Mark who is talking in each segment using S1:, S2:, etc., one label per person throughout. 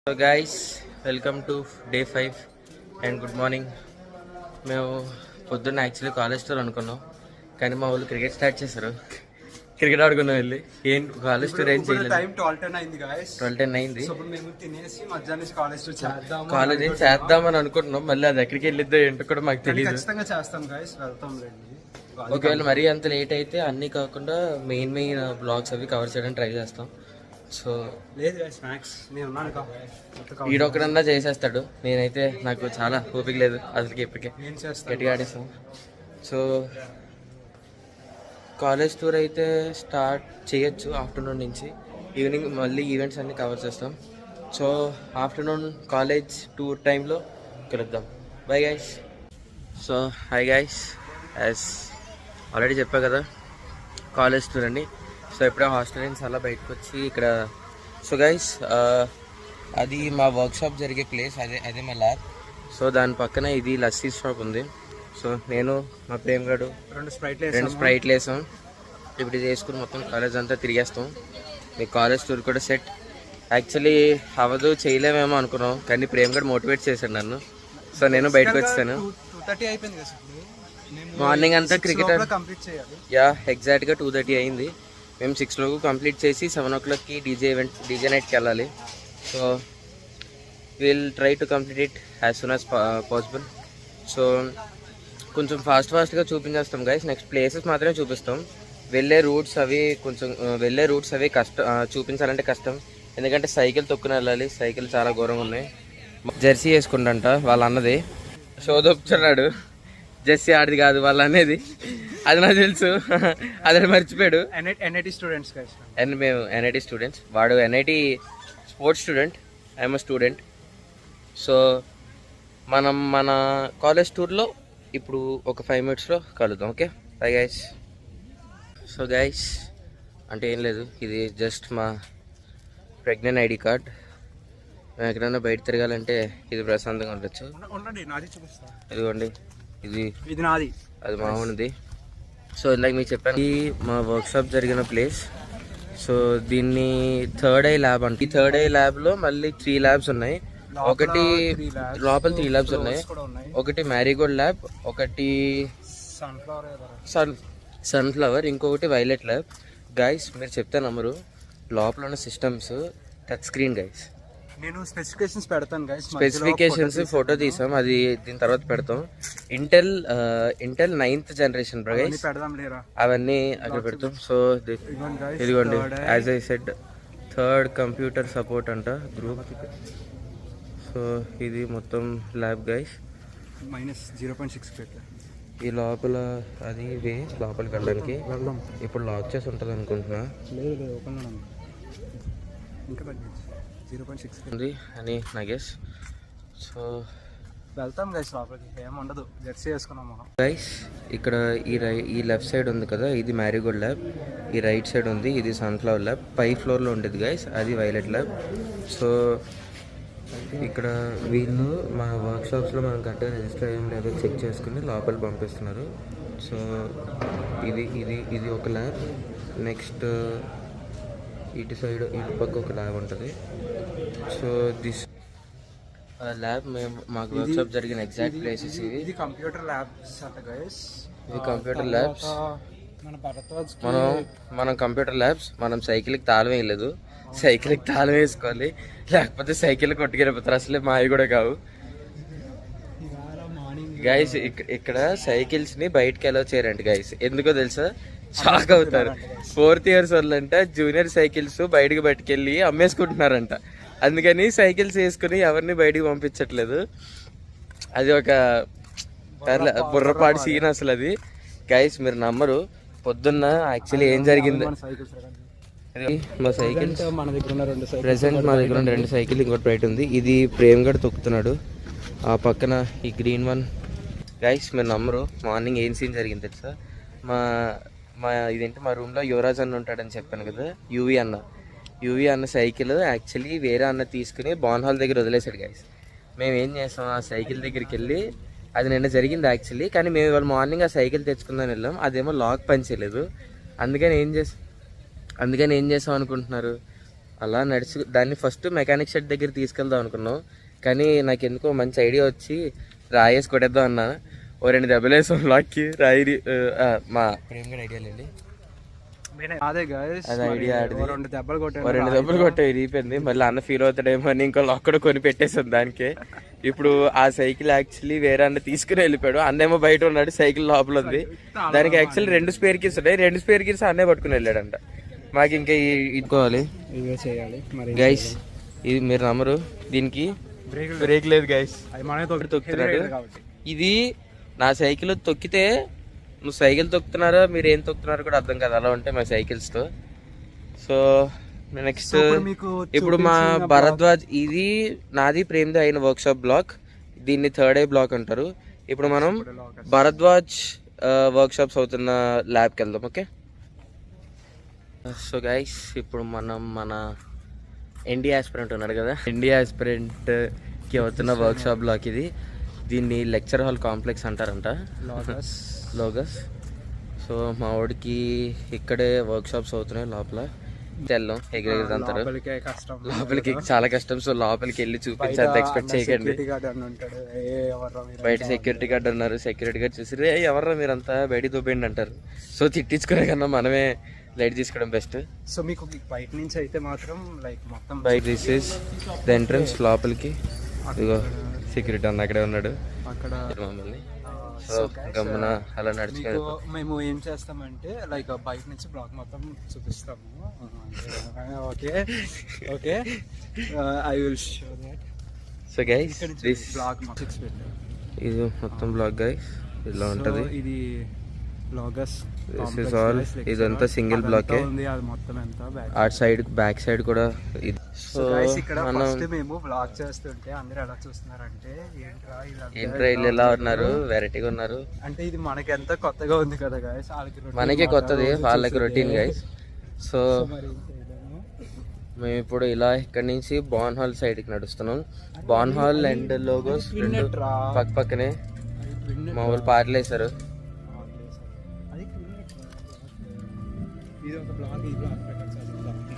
S1: So guys welcome to day 5 and good morning. మేము పొద్దున్న actually college tour అనుకున్నాం, కానీ మా వాళ్ళు క్రికెట్ స్టార్ట్ చేశారు. క్రికెట్ ఆడుకున్నాం వెళ్ళి. ఏం కాలేజ్ టూర్ ఏం చేయలేదు.
S2: టైం 12:10 అయింది గాయ్స్.
S1: 12:10 అయింది.
S2: సో మేము తినేసి మధ్యాహ్నం కాలేజ్ టూర్ చేద్దాం.
S1: కాలేజ్ ఏం చేద్దామని అనుకుంటున్నాం, మళ్ళీ అది ఎక్కడికి వెళ్ళిద్దో ఏంటో కూడా మాకు తెలియదు.
S2: ఖచ్చితంగా చేస్తాం గాయ్స్, వెళ్తాం రండి.
S1: ఒకవేళ మరీ అంత లేట్ అయితే అన్నీ కాకుండా మెయిన్ బ్లాగ్స్ అవి కవర్ చేయడానికి ట్రై చేస్తాం. సో
S2: లేదు గాయ్స్, స్నాక్స్ నేను ఉన్నాను కా.
S1: ఈడొక్కడన్నా చేసేస్తాడు, నేనైతే నాకు చాలా ఓపిక లేదు అసలుకి. ఇప్పటికే
S2: నేను చేస్తాను,
S1: గట్టిగా ఆడేస్తాం. సో కాలేజ్ టూర్ అయితే స్టార్ట్ చేయొచ్చు ఆఫ్టర్నూన్ నుంచి. ఈవినింగ్ మళ్ళీ ఈవెంట్స్ అన్నీ కవర్ చేస్తాం. సో ఆఫ్టర్నూన్ కాలేజ్ టూర్ టైంలో కలుద్దాం. Bye guys. So hi guys, as already చెప్పా కదా కాలేజ్ టూర్ అని. సో ఇప్పుడే హాస్టల్ నుంచి అలా బయటకు వచ్చి ఇక్కడ. సో గైస్ అది మా వర్క్షాప్ జరిగే ప్లేస్, అదే మా ల్యాబ్. సో దాని పక్కన ఇది లస్సీ షాప్ ఉంది. సో నేను మా ప్రేమ్ గడు రెండు స్ప్రైట్లు వేసాం. ఇప్పుడు ఇది వేసుకుని మొత్తం కాలేజ్ అంతా తిరిగేస్తాం. మీ కాలేజ్ టూర్ కూడా సెట్. యాక్చువల్లీ అవ్వదు, చేయలేమేమో అనుకున్నాం, కానీ ప్రేమ్ గడు మోటివేట్ చేశాడు నన్ను. సో నేను బయటకు వచ్చాను. మార్నింగ్ అంతా క్రికెట్ ఎగ్జాక్ట్గా 2:30 అయింది. మేము 6 కంప్లీట్ చేసి 7 o'clockకి డీజే నైట్కి వెళ్ళాలి. So will try to complete it as soon as possible. So కొంచెం ఫాస్ట్గా చూపించేస్తాం గైస్. నెక్స్ట్ ప్లేసెస్ మాత్రమే చూపిస్తాం. వెళ్ళే రూట్స్ అవి చూపించాలంటే కష్టం, ఎందుకంటే సైకిల్ తొక్కుని వెళ్ళాలి. సైకిల్ చాలా ఘోరంగా ఉన్నాయి. జెర్సీ వేసుకుంటా వాళ్ళ అన్నది. షోదొప్పుతున్నాడు. జెర్సీ ఆడిది కాదు వాళ్ళ అనేది, అది నాకు తెలుసు. అదే మర్చిపోయాడు.
S2: ఎన్ఐటి స్టూడెంట్స్
S1: మేము ఎన్ఐటి స్టూడెంట్స్. వాడు NIT sports student, I'm student. So మనం మన కాలేజ్ టూర్లో ఇప్పుడు ఒక 5 minutesలో కలుద్దాం. Okay bye guys. So guys అంటే ఏం లేదు, ఇది జస్ట్ మా ప్రెగ్నెంట్ ఐడి కార్డ్. మేము ఎక్కడైనా బయట తిరగాలంటే ఇది ప్రశాంతంగా ఉండొచ్చు. ఇదిగోండి, ఇది నాది, అది మామూలుది. సో ఇందాక మీకు చెప్పాను, ఇది మా వర్క్షాప్ జరిగిన ప్లేస్. సో దీన్ని థర్డ్ ఐ ల్యాబ్ అంటే. ఈ థర్డ్ ఐ ల్యాబ్లో మళ్ళీ 3 labs ఉన్నాయి. ఒకటి లోపల 3 labs ఉన్నాయి. ఒకటి మ్యారీగోల్డ్ ల్యాబ్, ఒకటి సన్ఫ్లవర్, ఇంకొకటి వైలెట్ ల్యాబ్. గైస్ మీరు చెప్తే నమ్మరు, లోపల ఉన్న సిస్టమ్స్ టచ్ స్క్రీన్ గైస్.
S2: నేను స్పెసిఫికేషన్స్ పెడతాను గైస్.
S1: స్పెసిఫికేషన్స్ ఫోటో తీసాం, అది దీని తర్వాత పెడతాం. ఇంటెల్ 9th generation గైస్, అవన్నీ అక్కడ పెడతాం. సో ఇదిగోండి, as I said third computer support అంట గ్రూప్. సో ఇది మొత్తం ల్యాబ్ గైస్.
S2: -0.6
S1: ఈ లోపల అది ఇవి లోపలికి వెళ్ళడానికి ఇప్పుడు లాక్ చేసి ఉంటుంది అనుకుంటున్నా. ఉంది అని నా గెస్. సో
S2: వెళ్తాం గైస్ లోపలికి, ఏం ఉండదు, జెర్సీ వేసుకున్నాం మనం.
S1: గైస్ ఇక్కడ ఈ లెఫ్ట్ సైడ్ ఉంది కదా, ఇది మ్యారీగోల్డ్ ల్యాబ్. ఈ రైట్ సైడ్ ఉంది, ఇది సన్ఫ్లవర్ ల్యాబ్. పై ఫ్లోర్లో ఉండేది గైస్, అది వైలెట్ ల్యాబ్. సో ఇక్కడ వీళ్ళు మా వర్క్షాప్స్లో మనం కరెక్ట్గా రిజిస్టర్ అయ్యాం లేదో చెక్ చేసుకుని లోపల పంపిస్తున్నారు. సో ఇది ఒక ల్యాబ్. నెక్స్ట్ ఇటు పక్క ఒక ల్యాబ్ ఉంటుంది. సో దిస్ ల్యాబ్ మాకు వర్క్షాప్ జరిగిన ఎగ్జాక్ట్ ప్లేసెస్ ఇవి.
S2: ఇది కంప్యూటర్ ల్యాబ్స్ అంట గైస్.
S1: ఇది కంప్యూటర్ ల్యాబ్స్. మనం కంప్యూటర్ ల్యాబ్స్. మనం సైకిల్కి తాళం వేయలేదు, సైకిల్కి తాళం వేసుకోవాలి, లేకపోతే సైకిల్ కొట్టుకెళ్ళిపోతారు. అసలే మావి కూడా కావు గైస్. ఇక్కడ సైకిల్స్ని బయటకు ఎలా చేయరంట గైస్, ఎందుకో తెలుసా? షాక్ అవుతారు. 4th years వాళ్ళంట జూనియర్ సైకిల్స్ బయటకు పట్టుకెళ్ళి అమ్మేసుకుంటున్నారంట. అందుకని సైకిల్స్ వేసుకుని ఎవరిని బయటికి పంపించట్లేదు. అది ఒక బుర్రపాటి సీన్ అసలు అది గైస్. మీరు నమ్మరు, పొద్దున్న యాక్చువల్లీ ఏం జరిగింది. మా సైకిల్స్ ప్రెసెంట్ మా దగ్గర ఉన్న 2 సైకిల్, ఇంకోటి బయట ఉంది. ఇది ప్రేమ్ గడ్ తొక్కుతున్నాడు. ఆ పక్కన ఈ గ్రీన్ వన్. గైస్ మీరు నమ్మరు, మార్నింగ్ ఏం సీన్ జరిగింది తెలుసా? మా రూమ్లో యువరాజ్ అన్న ఉంటాడని చెప్పాను కదా, యూవి అన్న సైకిల్ యాక్చువల్లీ వేరే అన్న తీసుకుని బాన్ హాల్ దగ్గర వదిలేశాడు గైస్. మేము ఏం చేస్తాం, ఆ సైకిల్ దగ్గరికి వెళ్ళి, అది నిన్న జరిగింది యాక్చువల్లీ, కానీ మేము ఇవాళ మార్నింగ్ ఆ సైకిల్ తెచ్చుకుందాని వెళ్ళాం. అదేమో లాక్ పనిచేయలేదు. అందుకని ఏం చేసాం అనుకుంటున్నారు, ఆ అలా నడిచి దాన్ని ఫస్ట్ మెకానిక్ షెడ్ దగ్గర తీసుకెళ్దాం అనుకున్నాం, కానీ నాకు ఎందుకో మంచి ఐడియా వచ్చి రాయేసి కొట్టేద్దాం అన్నా. ఓ 2 దెబ్బలు వేసాం లాక్కి. రాయి మా ప్రేమ్ గడ్ ఐడియా లేండి,
S2: అదే గైస్
S1: అది ఐడియా ఆడింది.
S2: 2 దెబ్బలు కొట్టాను,
S1: 2 దెబ్బలు కొట్టే ఇరిగిపోయింది. మళ్ళీ అన్న ఫీల్ అవుతాడేమో అని ఇంకో లాక్ కూడా కొని పెట్టేసాం దానికే. ఇప్పుడు ఆ సైకిల్ యాక్చువల్లీ వేరే అన్న తీసుకుని వెళ్ళిపోయాడు. అన్నేమో బయట ఉన్నాడు, సైకిల్ లోపల ఉంది. దానికి యాక్చువల్లీ 2 స్పేర్ కీస్ ఉన్నాయి, 2 స్పేర్ కీస్ అన్నే పట్టుకుని వెళ్ళాడంట. మాకు ఇంకా ఇదికోవాలి
S2: ఇవే చేయాలి మరి
S1: గైస్. ఇది మీరు నమ్మరు, దీనికి బ్రేక్ లేదు గైస్,
S2: అది మనమే
S1: తొక్కుతున్నాడు. ఇది నా సైకిల్ తొక్కితే నువ్వు సైకిల్ తొక్కుతున్నారో మీరు ఏం తొక్కుతున్నారో కూడా అర్థం కాదు, అలా ఉంటాయి మా సైకిల్స్తో. సో నెక్స్ట్ ఇప్పుడు మా భరద్వాజ్, ఇది నాది ప్రేమ్ది అయిన వర్క్షాప్ బ్లాక్, దీన్ని 3rd A బ్లాక్ అంటారు. ఇప్పుడు మనం భరద్వాజ్ వర్క్షాప్స్ అవుతున్న ల్యాబ్కి వెళ్దాం. ఓకే సో గైస్, ఇప్పుడు మనం మన ఎన్డీ ఆస్పిరెంట్ ఉన్నాడు కదా, ఎన్డీ ఆస్పిరెంట్కి అవుతున్న వర్క్షాప్ బ్లాక్ ఇది. దీన్ని లెక్చర్ హాల్ కాంప్లెక్స్ అంటారంట, లోగస్. సో మా వాడికి ఇక్కడే వర్క్షాప్స్ అవుతున్నాయి లోపల. వెళ్దాం ఎగిరెగిరంటారు, లోపలికి చాలా కష్టం. సో లోపలికి వెళ్ళి చూపించేంత ఎక్స్పెక్ట్ చేయకండి. బయట సెక్యూరిటీ గార్డ్ ఉన్నారు, సెక్యూరిటీ గార్డ్ చూసి రే ఎవర్రా మీరంతా బయట దొబ్బేయండి అంటారు. సో తిట్టించుకునే కన్నా మనమే లైట్ తీసుకోవడం బెస్ట్.
S2: సో మీకు బయట నుంచి అయితే మాత్రం లైక్ మొత్తం
S1: బయట దిస్ ఇస్ ద ఎంట్రన్స్ లోపలికి. ఇదిగో సెక్యూరిటీ అన్న అక్కడే ఉన్నాడు
S2: అక్కడ
S1: మమ్మల్ని. సో గమ్మున అలా నడుచుకొని
S2: మేము ఏం చేస్తామంటే లైక్ బయట నుంచి బ్లాక్ మొత్తం చూపిస్తాము. Okay okay I will show that.
S1: So guys this
S2: block
S1: ఇది మొత్తం బ్లాక్ గైస్ ఇలా ఉంటది.
S2: ఇది లోగస్
S1: దిస్ ఇస్ ఆల్, ఇదంతా సింగిల్ బ్లాకే. అటు సైడ్ బ్యాక్ సైడ్ కూడా ఇది. సో
S2: ఇక్కడ ఫస్ట్ మేము బ్లాక్ చేస్తుంటే అందరూ ఎలా చూస్తున్నారంటే
S1: ఏంట్రా వీళ్ళు ఎలా ఉన్నారు, వెరైటీగా ఉన్నారు
S2: అంటే. ఇది మనకి ఎంత కొత్తగా ఉంది కదా గైస్,
S1: మనకే కొత్తది, వాళ్ళకి రొటీన్ గైస్. సో మేము ఇప్పుడు ఇలా ఇక్కడ నుంచి బాన్ హాల్ సైడ్కి నడుస్తున్నాం. బాన్ హాల్ అండ్ లోగోస్ రెండు పక్క పక్కనే మా వాళ్ళు పాటలు వేశారు.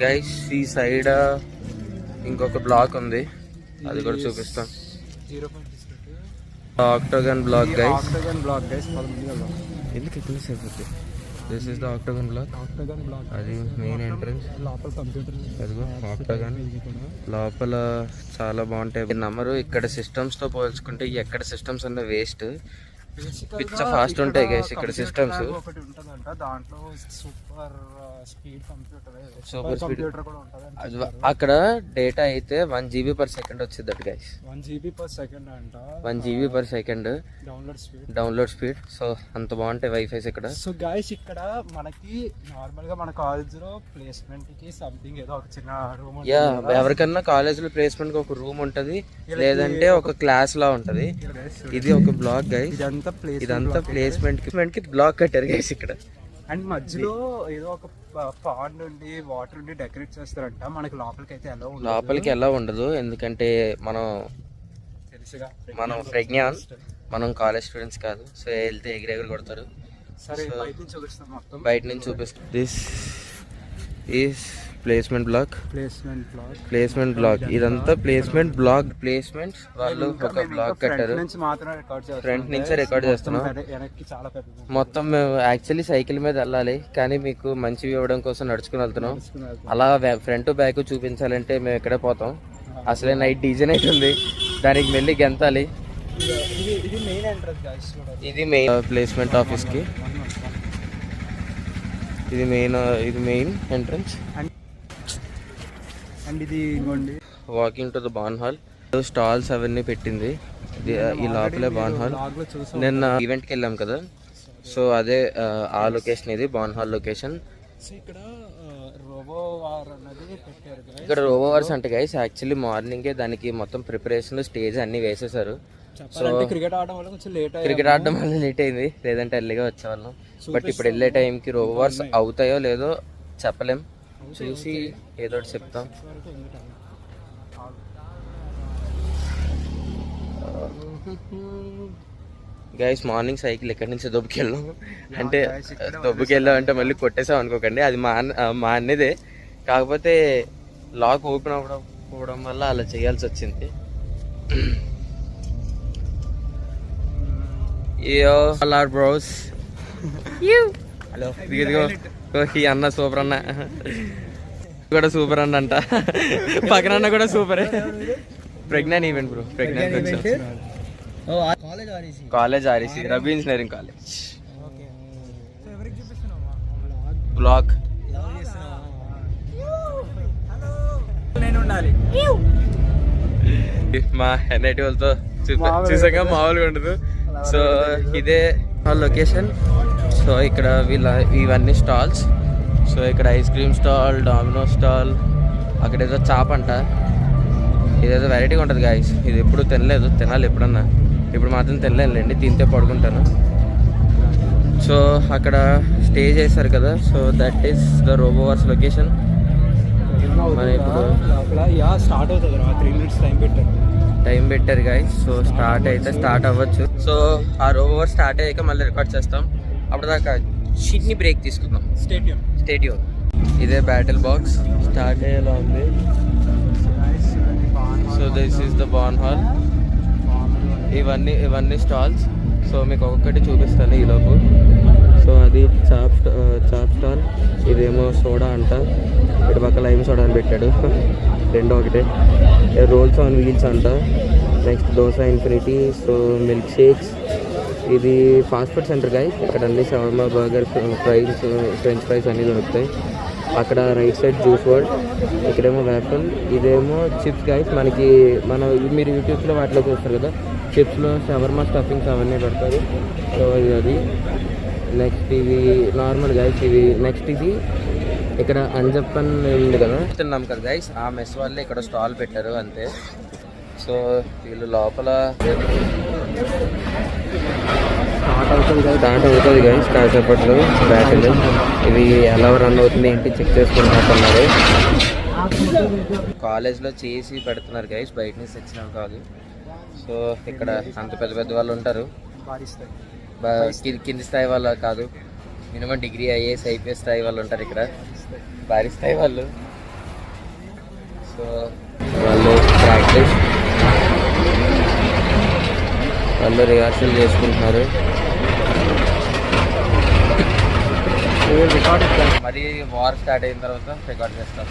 S1: గైస్ ఈ సైడ్ ఇంకొక బ్లాక్ ఉంది, అది కూడా చూపిస్తాం. ఆక్టోగన్ బ్లాక్ గైస్, ఎందుకు ఎక్కడ సేపు. దిస్ ఇస్ ద ఆక్టోగన్ బ్లాక్, అది మెయిన్ ఎంట్రన్స్. అదిగో ఆక్టోగన్ లోపల చాలా బాగుంటాయి. నమ్మరు, ఇక్కడ సిస్టమ్స్ తో పోల్చుకుంటే ఎక్కడ సిస్టమ్స్ అన్న వేస్ట్, పిచ్చ ఫాస్ట్ ఉంటాయి గైస్ ఇక్కడ సిస్టమ్స్.
S2: దాంట్లో సూపర్ స్పీడ్
S1: కంప్యూటర్ కూడా ఉంటుంది. అక్కడ డేటా అయితే 1 GB/s వచ్చింది అటు గైస్.
S2: 1 GB/s అంట,
S1: 1 GB/s డౌన్లోడ్ స్పీడ్. సో అంత బాగుంటాయి వైఫైస్ ఇక్కడ.
S2: సో గైస్ ఇక్కడ మనకి నార్మల్ గా మన కాలేజ్ లో ప్లేస్మెంట్ కి సంథింగ్ ఏదో ఒక చిన్న రూమ్,
S1: ఎవరికన్నా కాలేజ్ లో ప్లేస్మెంట్ కి ఒక రూమ్ ఉంటది, లేదంటే ఒక క్లాస్ లా ఉంటది. ఇది ఒక బ్లాక్ గైస్, ఇదంతా ప్లేస్మెంట్ కి బ్లాక్ కట్టారు గైస్ ఇక్కడ.
S2: అండ్ మధ్యలో ఏదో ఒక పాండ్ ఉండి వాటర్ ఉండి డెకరేట్ చేస్తారంట. మనకి లోపలికి ఎలా ఉండదు, ఎందుకంటే మనం ప్రజ్ఞాన్, మనం కాలేజ్ స్టూడెంట్స్ కాదు. సో వెళ్తే ఎగిరెగురు కొడతారు. సరే
S1: బయట నుంచి చూపిస్తాం. This is placement block. ఇదంతా ప్లేస్మెంట్ బ్లాక్. ప్లేస్మెంట్ వాళ్ళు ఒక బ్లాక్ కట్టారు, ఫ్రంట్ నుంచే రికార్డ్ చేస్తున్నాం. మొత్తం మేము యాక్చువల్లీ సైకిల్ మీద వెళ్ళాలి, కానీ మీకు మంచి ఇవ్వడం కోసం నడుచుకుని వెళ్తున్నాం. అలా ఫ్రంట్ బ్యాక్ చూపించాలంటే మేము ఎక్కడే పోతాం. అసలే నైట్ డీజే నైట్ ఉంది, దానికి వెళ్ళి గెంతాలి. ఇది మెయిన్ ప్లేస్మెంట్ ఆఫీస్ కి, ఇది మెయిన్ ఎంట్రన్స్.
S2: అండ్ ఇది
S1: walking to the barn hall. Stalls అవన్నీ పెట్టింది ఈ లోపలే బాన్ హాల్. నిన్న ఈవెంట్కి వెళ్ళాం కదా, సో అదే ఆ లొకేషన్, ఇది బాన్ హాల్ లొకేషన్. ఇక్కడ రోబోవార్స్ అంటే గైస్ యాక్చువల్లీ మార్నింగే దానికి మొత్తం ప్రిపరేషన్ స్టేజ్ అన్ని వేసేసారు. సో క్రికెట్ ఆడడం వల్ల లేట్ అయింది, లేదంటే ఎర్లీగా వచ్చేవాళ్ళం. బట్ ఇప్పుడు వెళ్ళే టైంకి రోబోవార్స్ అవుతాయో లేదో చెప్పలేం, చూసి ఏదో చెప్తాం. గైస్ మార్నింగ్ సైకిల్ ఎక్కడి నుంచి దొబ్బుకెళ్ళాం అంటే, దొబ్బుకెళ్ళాం అంటే మళ్ళీ కొట్టేసాం అనుకోకండి, అది మా అన్నదే. కాకపోతే లాక్ ఓపెన్ అవ్వడం వల్ల అలా చేయాల్సి వచ్చింది. బ్రోస్
S2: హలో
S1: ఇదిగో ఈ అన్న సూపర్ అన్న కూడా సూపర్ అన్న అంట, పక్కన అన్న కూడా సూపరే. Pregnant event bro, pregnant college REC రబీ ఇంజనీరింగ్ కాలేజ్ బ్లాగ్.
S2: నేను ఉండాలి
S1: మా ఎన్ఐటి వాళ్ళతో చూసాక మామూలుగా ఉండదు. సో ఇదే లొకేషన్. సో ఇక్కడ ఇవన్నీ స్టాల్స్. సో ఇక్కడ ice cream stall, domino stall, అక్కడ ఏదో చాప్ అంట, ఇదేదో వెరైటీగా ఉంటుంది గాయస్. ఇది ఎప్పుడు తినలేదు, తినాలి ఎప్పుడన్నా. ఇప్పుడు మాత్రం తినలేనులేండి, తింటే పడుకుంటాను. సో అక్కడ స్టే చేశారు కదా, so that is the robowars location. మరి ఇప్పుడు
S2: స్టార్ట్ అవుతుంది 3 minutes
S1: టైం పెట్టారు గాయస్. సో స్టార్ట్ అవ్వచ్చు. సో ఆ రోబోవర్ స్టార్ట్ అయ్యాక మళ్ళీ రికార్డ్ చేస్తాం. అప్పటిదాకా చిన్ని బ్రేక్ తీసుకుందాం. స్టేడియం ఇదే బ్యాటిల్ బాక్స్ స్టార్ట్ అయ్యేలా ఉంది. So this is the barn hall. ఇవన్నీ స్టాల్స్. సో మీకు ఒక్కొక్కటి చూపిస్తాను ఈలోపు. సో అది చాప్ స్టాల్, ఇదేమో సోడా అంట, ఇటు పక్క లైమ్ సోడా అని పెట్టాడు, రెండో ఒకటే. రోల్స్ ఆన్ వీల్స్ అంట, next dosa infinity. So milk shakes. ఇది ఫాస్ట్ ఫుడ్ సెంటర్ గాయస్. ఇక్కడ అన్ని షవర్మా, బర్గర్, ఫ్రెంచ్ ఫ్రైస్ అన్నీ దొరుకుతాయి. అక్కడ రైట్ సైడ్ జ్యూస్ వరల్డ్, ఇక్కడేమో వేఫల్, ఇదేమో చిప్స్ గాయస్. మీరు యూట్యూబ్లో వాటిలో చూస్తారు కదా, చిప్స్లో షవర్మా స్టఫింగ్స్ అవన్నీ పెడతారు. సో అది నెక్స్ట్ ఇవి నార్మల్ గాయస్. నెక్స్ట్ ఇది ఇక్కడ అంజప్పన్ ఉంది కదా, తిన్నాం కదా గైస్, ఆ మెస్ వాళ్ళే ఇక్కడ స్టాల్ పెట్టారు అంతే. సో వీళ్ళు లోపల స్టార్ట్ అవుతుంది గైస్ కాసేపట్లో బ్యాటిల్. ఇవి ఎలా రన్ అవుతుంది ఏంటి చెక్ చేసుకుంటున్నారు. కాలేజ్లో చేసి పెడుతున్నారు గైస్, బయట నుంచి తెచ్చినవి కాదు. సో ఇక్కడ అంత పెద్ద వాళ్ళు ఉంటారు, కింది స్థాయి వాళ్ళు కాదు, మినిమం డిగ్రీ ఐఏఎస్ ఐపీఎస్ స్థాయి వాళ్ళు ఉంటారు ఇక్కడ, భారీ స్థాయి వాళ్ళు. సో వాళ్ళు ప్రాక్టీస్, వాళ్ళు రిహార్సల్ చేసుకుంటున్నారు. మరి వార్ స్టార్ట్ అయిన తర్వాత రికార్డ్ చేస్తాం.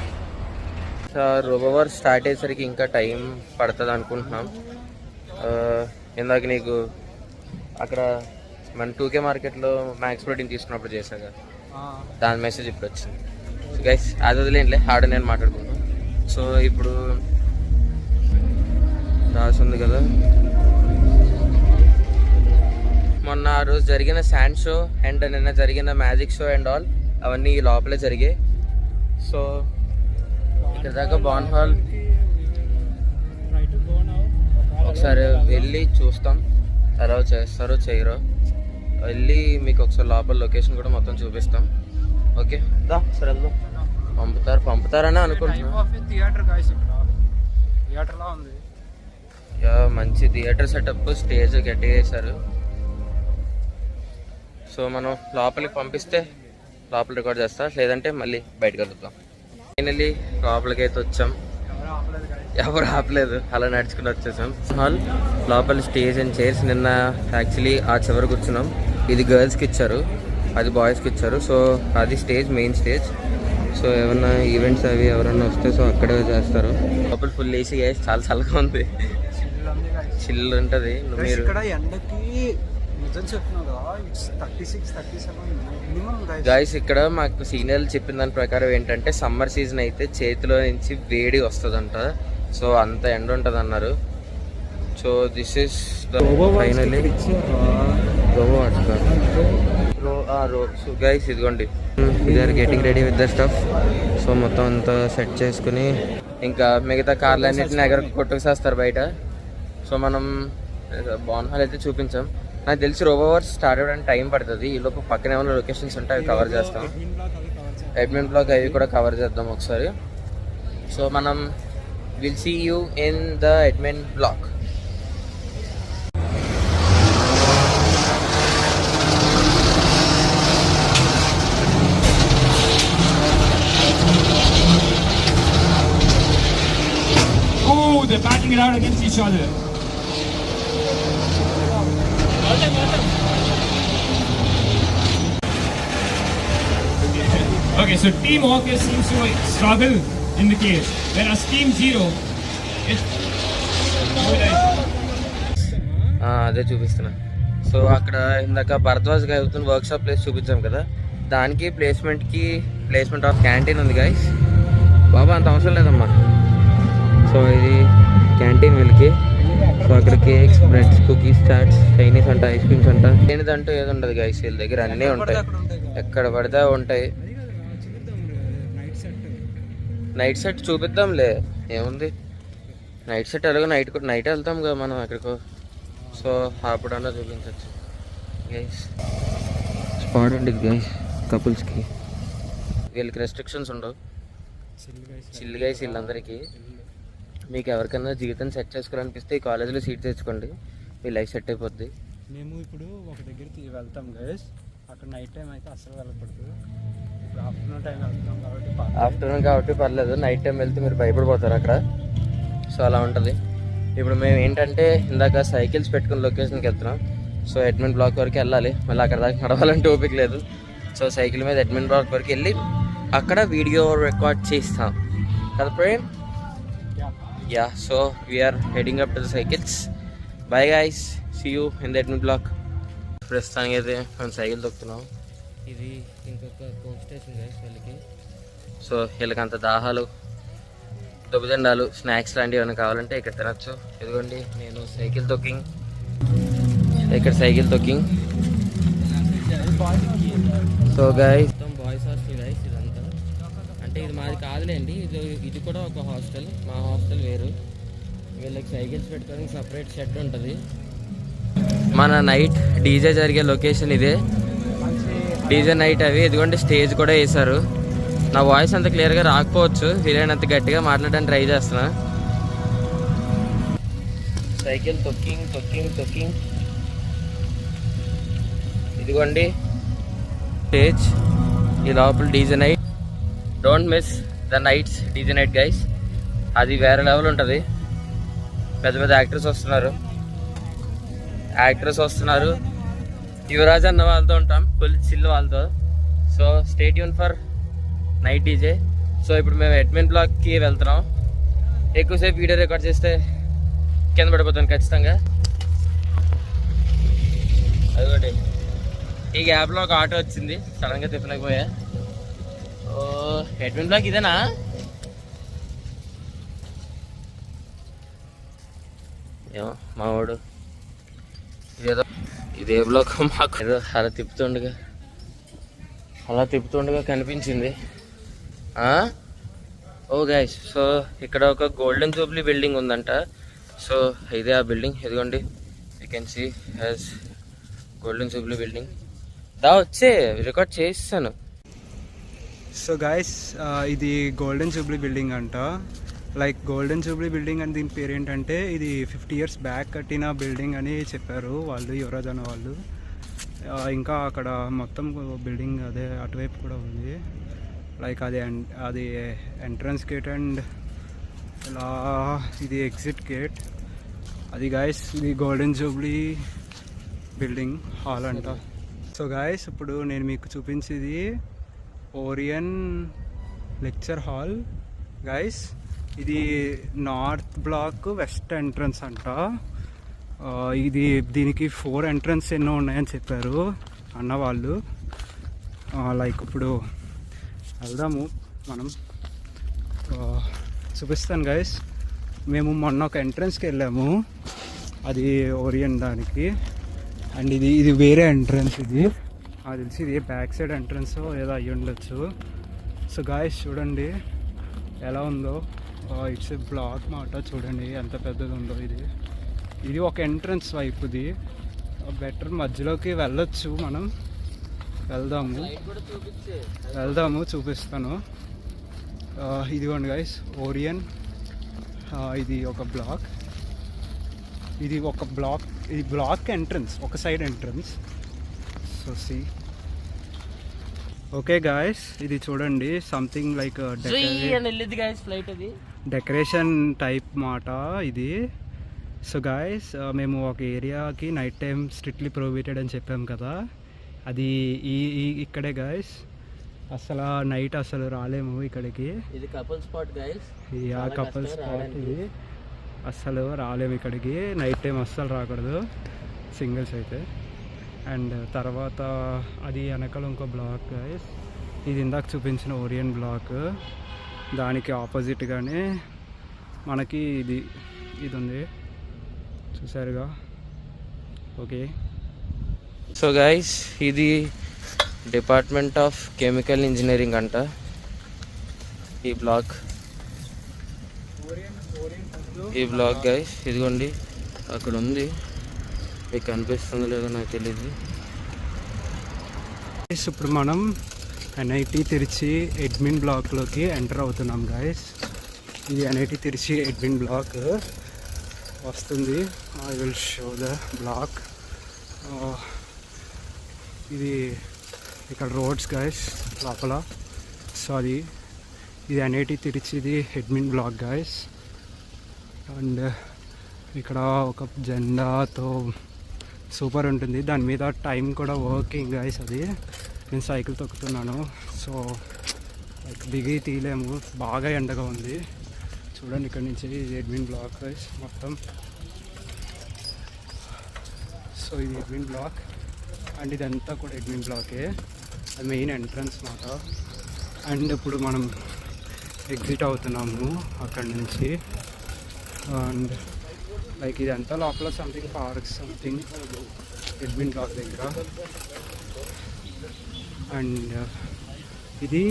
S1: సో రోబోవార్ స్టార్ట్ అయ్యేసరికి ఇంకా టైం పడుతుంది అనుకుంటున్నాం. ఇందాక నీకు అక్కడ మన 2K మార్కెట్లో మ్యాక్స్ ప్రోటీన్ తీసుకున్నప్పుడు చేశాక దాని మెసేజ్ ఇప్పుడు వచ్చింది. సో గైస్ అది వదిలేండిలే, ఆడ నేను మాట్లాడుకున్నాను. సో ఇప్పుడు రాసింది కదా, మొన్న ఆ రోజు జరిగిన శాండ్ షో అండ్ నిన్న జరిగిన మ్యాజిక్ షో అండ్ ఆల్ అవన్నీ లోపలే జరిగాయి. సో ఇక్కడ దాకా బాన్ హాల్ ఒకసారి వెళ్ళి చూస్తాం, ఎలా చేస్తారో చేయరో. వెళ్ళి మీకు ఒకసారి లోపల లొకేషన్ కూడా మొత్తం చూపిస్తాం. ఓకే దా సరే వెళ్దాం. పంపుతారని అనుకుంటున్నాం. మంచి థియేటర్ సెటప్, స్టేజ్ గట్టిగా వేశారు. సో మనం లోపలికి పంపిస్తే లోపల రికార్డ్ చేస్తా, లేదంటే మళ్ళీ బయటకు వెళ్తాం. ఫైనల్లీ లోపలికి అయితే వచ్చాం, ఎవరు ఆపలేదు, అలా నడుచుకుని వచ్చేసాం. హాల్ లోపల స్టేజ్ అండ్ చైర్స్. నిన్న యాక్చువల్లీ ఆ చివరి కూర్చున్నాం, ఇది గర్ల్స్కి ఇచ్చారు, అది బాయ్స్కి ఇచ్చారు. సో అది స్టేజ్, మెయిన్ స్టేజ్. సో ఏమన్నా ఈవెంట్స్ అవి ఎవరన్నా వస్తే సో అక్కడే చేస్తారు. లోపల ఫుల్ ఏసీ గైస్, చాలా చల్లగా ఉంది, చిల్ ఉంటుంది. మీరు గైస్ ఇక్కడ మాకు సీనియర్లు చెప్పిన దాని ప్రకారం ఏంటంటే సమ్మర్ సీజన్ అయితే చేతిలో నుంచి వేడి వస్తుందంట. సో అంత ఎండ ఉంటుంది అన్నారు. So this is finally so guys ఇదిగోండి, they are getting ready with the stuff. So మొత్తం అంతా సెట్ చేసుకుని ఇంకా మిగతా కార్లు అన్నింటిని కొట్టుకుసేస్తారు బయట. సో మనం బాన్ హాల్ అయితే చూపించాం. నాకు తెలిసి రోబోవర్స్ స్టార్ట్ అవ్వడానికి టైం పడుతుంది. ఈ లోపు పక్కన ఏమైనా లొకేషన్స్ ఉంటే అవి కవర్ చేస్తాం. అడ్మిన్ బ్లాగ్ అవి కూడా కవర్ చేద్దాం ఒకసారి. సో మనం will see you in the admin block.
S3: it out against each other. Okay, so Team Orcus seems to struggle in the cage, whereas Team Zero is
S1: అదే చూపిస్తున్నా. So అక్కడ ఇందాక భరద్వాజ్ అవుతున్న వర్క్షాప్ ప్లేస్ చూపించాం కదా, దానికి ప్లేస్మెంట్ ఆఫ్ క్యాంటీన్ ఉంది guys. బాబా అంత అవసరం లేదమ్మా. సో ఇది క్యాంటీన్ వీళ్ళకి. సో అక్కడ cakes, breads, cookies, chats, Chinese అంట, ఐస్ క్రీమ్స్ అంట, లేనిదంటూ ఏది ఉండదు గైస్. వీళ్ళ దగ్గర అన్నీ ఉంటాయి, ఎక్కడ పడితే ఉంటాయి. నైట్ సెట్ చూపిద్దాంలే, ఏముంది. నైట్ సెట్ ఎలాగో నైట్ వెళ్తాం కదా మనం ఎక్కడికో. సో అప్పుడన్నా చూపించవచ్చు గైస్. స్పాట్ ఉండేది గైస్ కపుల్స్కి. వీళ్ళకి రెస్ట్రిక్షన్స్ ఉండవు, చిల్ గైస్ వీళ్ళందరికీ. మీకు ఎవరికైనా జీవితం సెట్ చేసుకోవాలనిపిస్తే ఈ కాలేజీలో సీట్ తెచ్చుకోండి, మీ లైఫ్ సెట్ అయిపోద్ది.
S2: మేము ఇప్పుడు ఒక దగ్గరికి వెళ్తాం గైస్, అక్కడ నైట్ టైం అయితే అసలు వెళ్ళకూడదు. ఇప్పుడు ఆఫ్టర్నూన్ టైం వెళ్తున్నాం కాబట్టి
S1: పర్లేదు. నైట్ టైం వెళ్తే మీరు భయపడిపోతారు అక్కడ. సో అలా ఉంటుంది. ఇప్పుడు మేము ఏంటంటే ఇందాక సైకిల్స్ పెట్టుకుని లొకేషన్కి వెళ్తున్నాం. సో అడ్మిన్ బ్లాక్ వరకు వెళ్ళాలి, మళ్ళీ అక్కడ దాకా నడవాలంటే ఓపిక లేదు. సో సైకిల్ మీద అడ్మిన్ బ్లాక్ వరకు వెళ్ళి అక్కడ వీడియో రికార్డ్ చేస్తాం కదా Prem. Yeah, so we're heading up to the cycles. Bye guys, see you in the admin block. ప్రస్తుతానికి అయితే మనం సైకిల్ తొక్కుతున్నాం. ఇది ఇంకొక కోక్ స్టేషన్ గైస్ వీళ్ళకి. సో వీళ్ళకి అంత దాహాలు, దుబ్బజెండాలు, స్నాక్స్ లాంటివి ఏమైనా కావాలంటే ఇక్కడ తినచ్చు. ఇదిగోండి నేను సైకిల్ తొక్కింగ్. సో గైస్ మొత్తం బాయ్స్ హాస్టల్ గైస్ ఇదంతా. అంటే ఇది మాది కాదులేండి, ఇది కూడా ఒక హాస్టల్. మా హాస్టల్ వేరు. వీళ్ళకి సైకిల్స్ పెట్టుకోవడానికి సపరేట్ షెడ్ ఉంటుంది. మన నైట్ డీజే జరిగే లొకేషన్ ఇదే, డీజే నైట్ అవి. ఇదిగోండి స్టేజ్ కూడా వేశారు. నా వాయిస్ అంత క్లియర్గా రాకపోవచ్చు, వీలైనంత గట్టిగా మాట్లాడడానికి ట్రై చేస్తున్నా. సైకిల్ తొక్కింగ్. ఇదిగోండి స్టేజ్, ఈ లోపల DJ night. Don't miss the nights DJ night guys. అది వేరే లెవెల్ ఉంటుంది. పెద్ద పెద్ద యాక్టర్స్ వస్తున్నారు. యువరాజ్ అన్న వాళ్ళతో ఉంటాం, ఫుల్ చిల్ వాళ్ళతో. So stay tune for night DJ. So ఇప్పుడు మేము అడ్మిన్ బ్లాక్కి వెళ్తున్నాం. ఎక్కువసేపు వీడియో రికార్డ్ చేస్తే కింద పడిపోతాను ఖచ్చితంగా. అదొకటి. ఈ గ్యాప్లో ఒక ఆటో వచ్చింది, సడన్గా తిప్పలేకపోయా. ఓ అడ్మిన్ బ్లాక్ ఇదేనా? ఏమో మా వాడు ఇదే బ్లాక్ మాకు ఏదో అలా తిప్పుతుండగా కనిపించింది. ఓ గైస్, సో ఇక్కడ ఒక గోల్డెన్ జూబ్లీ బిల్డింగ్ ఉందంట. సో ఇదే ఆ బిల్డింగ్. ఇదిగోండి you can see has golden jubilee building. వచ్చే రికార్డ్ చేస్తాను.
S2: సో గైస్ ఇది గోల్డెన్ జూబ్లీ బిల్డింగ్ అంట. లైక్ గోల్డెన్ జూబ్లీ బిల్డింగ్ అని దీని పేరు ఏంటంటే, ఇది 50 years బ్యాక్ కట్టిన బిల్డింగ్ అని చెప్పారు వాళ్ళు, యువరాజ్ అన్న వాళ్ళు. ఇంకా అక్కడ మొత్తం బిల్డింగ్ అదే అటువైపు కూడా ఉంది. లైక్ అది ఎంట్రన్స్ గేట్ అండ్ ఇలా ఇది ఎగ్జిట్ గేట్. అది గైస్ ఇది గోల్డెన్ జూబ్లీ బిల్డింగ్ హాల్ అంట. సో గైస్ ఇప్పుడు నేను మీకు చూపించేది ఓరియన్ లెక్చర్ హాల్ గైస్. ఇది నార్త్ బ్లాక్ వెస్ట్ ఎంట్రన్స్ అంట. దీనికి 4 ఎంట్రన్స్ ఎన్నో ఉన్నాయని చెప్పారు అన్న వాళ్ళు. లైక్ ఇప్పుడు వెళ్దాము మనం, చూపిస్తాను గైస్. మేము మొన్న ఒక ఎంట్రన్స్కి వెళ్ళాము, అది ఓరియన్ దానికి. అండ్ ఇది వేరే ఎంట్రన్స్. ఇది నాకు తెలిసి ఇది బ్యాక్ సైడ్ ఎంట్రన్స్ ఏదో అయ్యి ఉండొచ్చు. సో గాయస్ చూడండి ఎలా ఉందో. ఇట్స్ బ్లాక్ మాట, చూడండి ఎంత పెద్దది ఉందో. ఇది ఒక ఎంట్రన్స్ వైపుది. బెటర్ మధ్యలోకి వెళ్ళొచ్చు మనం. వెళ్దాము చూపిస్తాను. ఇదిగోండి గైస్ ఓరియన్. ఇది ఒక బ్లాక్, ఇది బ్లాక్ ఎంట్రన్స్, ఒక side entrance. So see okay guys, ఇది చూడండి సంథింగ్ లైక్
S1: ఫ్లైట్ అది
S2: డెకరేషన్ టైప్ మాట ఇది. సో గాయస్ మేము ఒక ఏరియాకి నైట్ టైం స్ట్రిక్ట్లీ ప్రొహిబిటెడ్ అని చెప్పాం కదా, అది ఇక్కడే గాయస్. అసలు నైట్ అసలు రాలేము ఇక్కడికి.
S1: ఇది couple spot guys.
S2: Couple spot ఇది. అస్సలు రాలేము ఇక్కడికి నైట్ టైం, అస్సలు రాకూడదు సింగిల్స్ అయితే. అండ్ తర్వాత అది వెనకాల ఇంకో బ్లాక్ గైస్, ఇది ఇందాక చూపించిన ఓరియన్ బ్లాక్, దానికి ఆపోజిట్గానే మనకి ఇది ఉంది చూసారుగా. ఓకే,
S1: సో గైస్ ఇది డిపార్ట్మెంట్ ఆఫ్ కెమికల్ ఇంజనీరింగ్ అంట ఈ బ్లాక్. గైస్ ఇదిగోండి అక్కడ ఉంది, మీకు కనిపిస్తుందో లేదో నాకు తెలియదు.
S2: ఇప్పుడు మనం ఎన్ఐటి తిరుచి అడ్మిన్ బ్లాక్లోకి ఎంటర్ అవుతున్నాం గాయస్. ఇది ఎన్ఐటి తిరుచి అడ్మిన్ బ్లాక్ వస్తుంది. I will show the block. ఇది ఇక్కడ రోడ్స్ గాయస్ లోపల. సో ఇది ఎన్ఐటి తిరుచిది అడ్మిన్ బ్లాక్ గాయస్. అండ్ ఇక్కడ ఒక జెండాతో సూపర్ ఉంటుంది, దాని మీద టైం కూడా వర్కింగ్ గాయస్. అది నేను సైకిల్ తొక్కుతున్నాను, సో దిగి తీయలేము, బాగా ఎండగా ఉంది. చూడండి ఇక్కడ నుంచి అడ్మిన్ బ్లాక్ గాయస్ మొత్తం. సో ఇది అడ్మిన్ బ్లాక్ అండ్ ఇదంతా కూడా అడ్మిన్ బ్లాకే, అది మెయిన్ ఎంట్రన్స్ మాట. అండ్ ఇప్పుడు మనం ఎగ్జిట్ అవుతున్నాము అక్కడి నుంచి. అండ్ లైక్ ఇదంతా లోపల something park something admin block దగ్గర. అండ్ ఇది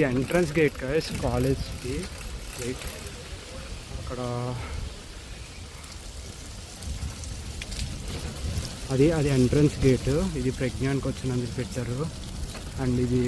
S2: ఎంట్రన్స్ గేట్ గాయస్ కాలేజ్కి గేట్. అక్కడ అది ఎంట్రన్స్ గేట్. ఇది ప్రజ్ఞానికి వచ్చినందుకు పెట్టారు. అండ్ ఇది